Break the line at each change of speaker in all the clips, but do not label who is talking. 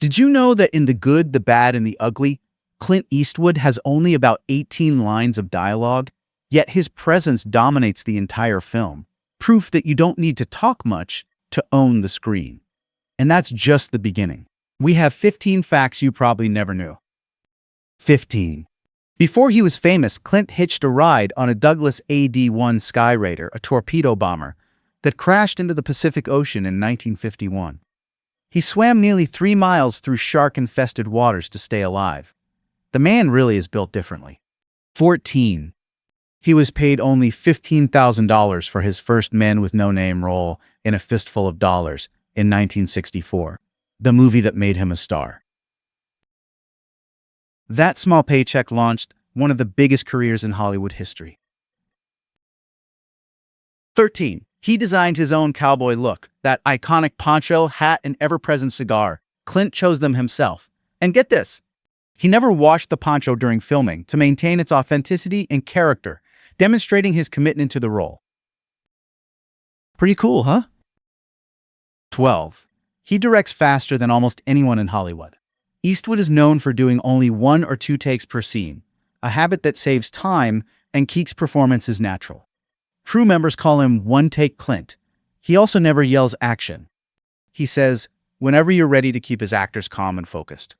Did you know that in The Good, the Bad, and the Ugly, Clint Eastwood has only about 18 lines of dialogue, yet his presence dominates the entire film? Proof that you don't need to talk much to own the screen. And that's just the beginning. We have 15 facts you probably never knew. 15. Before he was famous, Clint hitched a ride on a Douglas AD-1 Skyraider, a torpedo bomber, that crashed into the Pacific Ocean in 1951. He swam nearly 3 miles through shark-infested waters to stay alive. The man really is built differently. 14. He was paid only $15,000 for his first Man with No Name role in A Fistful of Dollars in 1964, the movie that made him a star. That small paycheck launched one of the biggest careers in Hollywood history. 13. He designed his own cowboy look, that iconic poncho, hat, and ever-present cigar. Clint chose them himself. And get this, he never washed the poncho during filming to maintain its authenticity and character, demonstrating his commitment to the role. Pretty cool, huh? 12. He directs faster than almost anyone in Hollywood. Eastwood is known for doing only 1 or 2 takes per scene, a habit that saves time and keeps performances natural. Crew members call him one-take Clint. He also never yells action. He says, whenever you're ready to keep his actors calm and focused.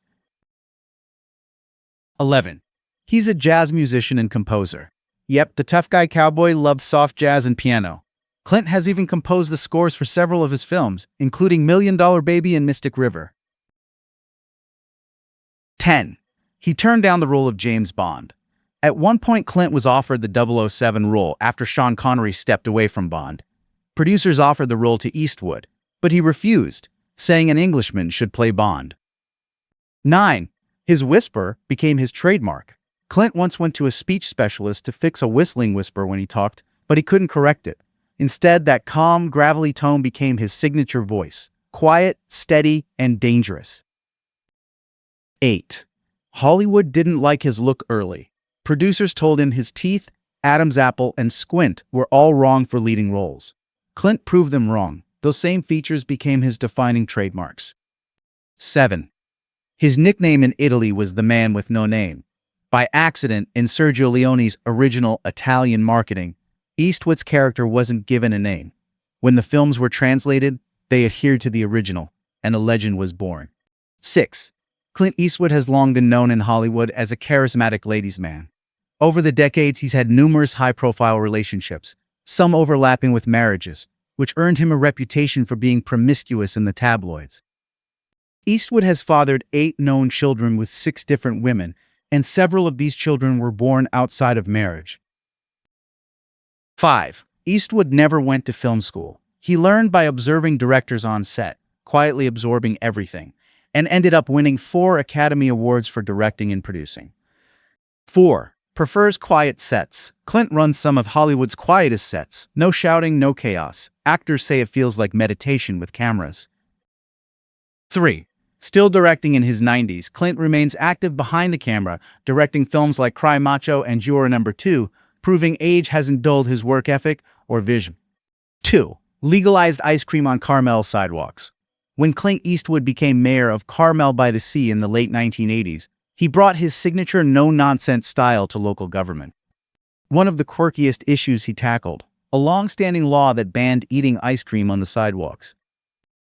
11. He's a jazz musician and composer. Yep, the tough guy cowboy loves soft jazz and piano. Clint has even composed the scores for several of his films, including $1 Million Baby and Mystic River. 10. He turned down the role of James Bond. At one point, Clint was offered the 007 role after Sean Connery stepped away from Bond. Producers offered the role to Eastwood, but he refused, saying an Englishman should play Bond. 9. His whisper became his trademark. Clint once went to a speech specialist to fix a whistling whisper when he talked, but he couldn't correct it. Instead, that calm, gravelly tone became his signature voice, quiet, steady, and dangerous. 8. Hollywood didn't like his look early. Producers told him his teeth, Adam's apple, and squint were all wrong for leading roles. Clint proved them wrong. Those same features became his defining trademarks. 7. His nickname in Italy was the Man with No Name. By accident, in Sergio Leone's original Italian marketing, Eastwood's character wasn't given a name. When the films were translated, they adhered to the original, and a legend was born. 6. Clint Eastwood has long been known in Hollywood as a charismatic ladies' man. Over the decades, he's had numerous high-profile relationships, some overlapping with marriages, which earned him a reputation for being promiscuous in the tabloids. Eastwood has fathered 8 known children with 6 different women, and several of these children were born outside of marriage. 5. Eastwood never went to film school. He learned by observing directors on set, quietly absorbing everything, and ended up winning 4 Academy Awards for directing and producing. 4. Prefers quiet sets. Clint runs some of Hollywood's quietest sets. No shouting, no chaos. Actors say it feels like meditation with cameras. 3. Still directing in his 90s, Clint remains active behind the camera, directing films like Cry Macho and Juror No. 2, proving age hasn't dulled his work ethic or vision. 2. Legalized ice cream on Carmel sidewalks. When Clint Eastwood became mayor of Carmel-by-the-Sea in the late 1980s, he brought his signature no-nonsense style to local government. One of the quirkiest issues he tackled, a long-standing law that banned eating ice cream on the sidewalks.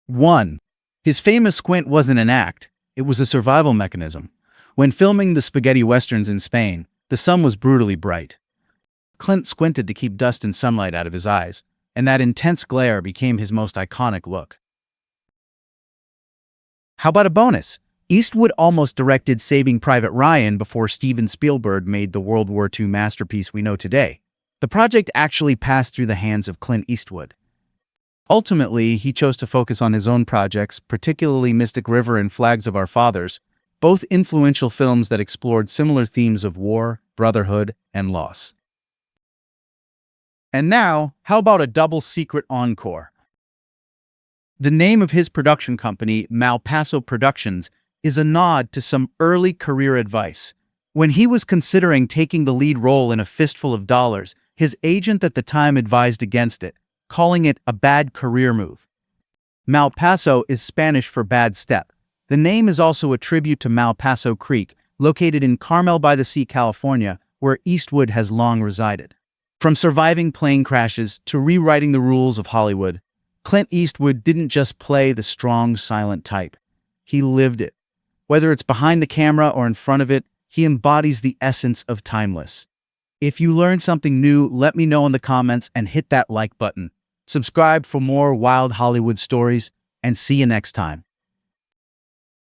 1. His famous squint wasn't an act, it was a survival mechanism. When filming the spaghetti westerns in Spain, the sun was brutally bright. Clint squinted to keep dust and sunlight out of his eyes, and that intense glare became his most iconic look. How about a bonus? Eastwood almost directed Saving Private Ryan before Steven Spielberg made the World War II masterpiece we know today. The project actually passed through the hands of Clint Eastwood. Ultimately, he chose to focus on his own projects, particularly Mystic River and Flags of Our Fathers, both influential films that explored similar themes of war, brotherhood, and loss. And now, how about a double-secret Encore? The name of his production company, Malpaso Productions, is a nod to some early career advice. When he was considering taking the lead role in A Fistful of Dollars, his agent at the time advised against it, calling it a bad career move. Malpaso is Spanish for bad step, The name is also a tribute to Malpaso Creek, located in Carmel-by-the-Sea, California, where Eastwood has long resided. From surviving plane crashes to rewriting the rules of Hollywood, Clint Eastwood didn't just play the strong, silent type. He lived it. Whether it's behind the camera or in front of it, he embodies the essence of timeless. If you learned something new, let me know in the comments and hit that like button. Subscribe for more wild Hollywood stories, and see you next time.